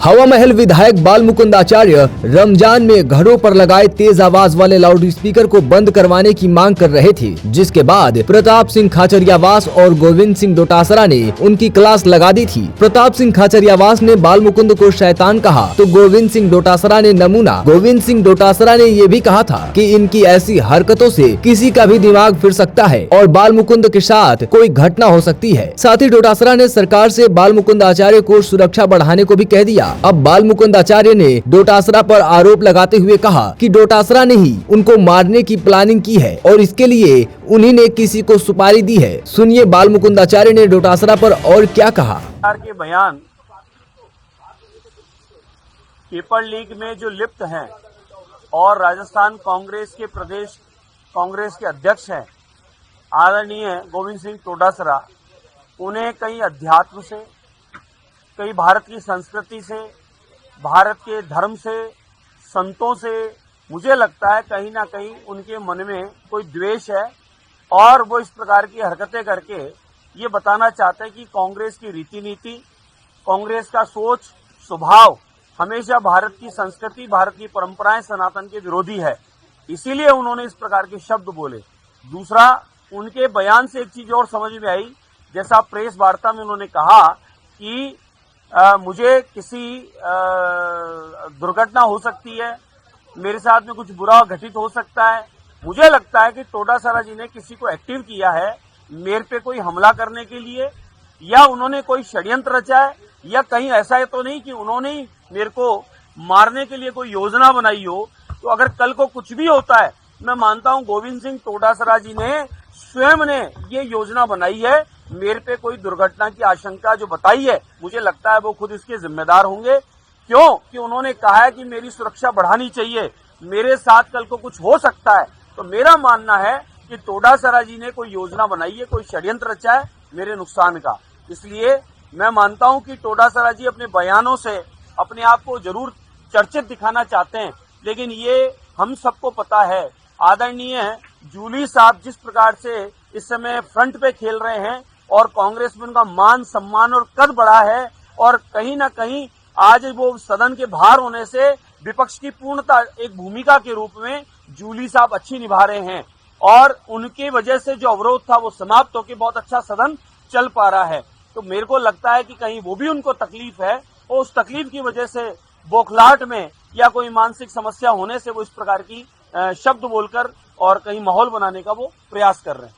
हवा महल विधायक बाल मुकुंद आचार्य रमजान में घरों पर लगाए तेज आवाज वाले लाउड स्पीकर को बंद करवाने की मांग कर रहे थे, जिसके बाद प्रताप सिंह खाचरियावास और गोविंद सिंह डोटासरा ने उनकी क्लास लगा दी थी। प्रताप सिंह खाचरियावास ने बाल मुकुंद को शैतान कहा तो गोविंद सिंह डोटासरा ने नमूना। गोविंद सिंह डोटासरा ने ये भी कहा था कि इनकी ऐसी हरकतों से किसी का भी दिमाग फिर सकता है और बाल मुकुंद के साथ कोई घटना हो सकती है। साथ ही डोटासरा ने सरकार से बाल मुकुंद आचार्य को सुरक्षा बढ़ाने को भी कह दिया। अब बाल मुकुंद आचार्य ने डोटासरा पर आरोप लगाते हुए कहा कि डोटासरा ने ही उनको मारने की प्लानिंग की है और इसके लिए उन्हीं ने किसी को सुपारी दी है। सुनिए बाल मुकुंद आचार्य ने डोटासरा पर और क्या कहा। के बयान पेपर लीक में जो लिप्त हैं और राजस्थान कांग्रेस के प्रदेश कांग्रेस के अध्यक्ष हैं आदरणीय गोविंद सिंह डोटासरा, उन्हें कई अध्यात्म से, कई भारत की संस्कृति से, भारत के धर्म से, संतों से मुझे लगता है कहीं ना कहीं उनके मन में कोई द्वेष है और वो इस प्रकार की हरकतें करके ये बताना चाहते हैं कि कांग्रेस की रीति नीति, कांग्रेस का सोच स्वभाव हमेशा भारत की संस्कृति, भारत की परंपराएं, सनातन के विरोधी है। इसीलिए उन्होंने इस प्रकार के शब्द बोले। दूसरा, उनके बयान से एक चीज और समझ में आई, जैसा प्रेस वार्ता में उन्होंने कहा कि मुझे किसी दुर्घटना हो सकती है, मेरे साथ में कुछ बुरा घटित हो सकता है। मुझे लगता है कि डोटासरा जी ने किसी को एक्टिव किया है मेरे पे कोई हमला करने के लिए, या उन्होंने कोई षड्यंत्र रचा है, या कहीं ऐसा है तो नहीं कि उन्होंने ही मेरे को मारने के लिए कोई योजना बनाई हो। तो अगर कल को कुछ भी होता है, मैं मानता हूं गोविंद सिंह डोटासरा जी ने स्वयं ने ये योजना बनाई है। मेरे पे कोई दुर्घटना की आशंका जो बताई है, मुझे लगता है वो खुद इसके जिम्मेदार होंगे। क्यों कि उन्होंने कहा है कि मेरी सुरक्षा बढ़ानी चाहिए, मेरे साथ कल को कुछ हो सकता है। तो मेरा मानना है कि डोटासरा जी ने कोई योजना बनाई है, कोई षड्यंत्र रचा है मेरे नुकसान का। इसलिए मैं मानता हूं कि डोटासरा जी अपने बयानों से अपने आप को जरूर चर्चित दिखाना चाहते हैं, लेकिन ये हम सबको पता है आदरणीय जूली साहब जिस प्रकार से इस समय फ्रंट पे खेल रहे हैं और कांग्रेस में उनका मान सम्मान और कद बढ़ा है, और कहीं ना कहीं आज वो सदन के बाहर होने से विपक्ष की पूर्णता एक भूमिका के रूप में जूली साहब अच्छी निभा रहे हैं, और उनकी वजह से जो अवरोध था वो समाप्त होकर बहुत अच्छा सदन चल पा रहा है। तो मेरे को लगता है कि कहीं वो भी उनको तकलीफ है और उस तकलीफ की वजह से बौखलाहट में या कोई मानसिक समस्या होने से वो इस प्रकार की शब्द बोलकर और कहीं माहौल बनाने का वो प्रयास कर रहे हैं।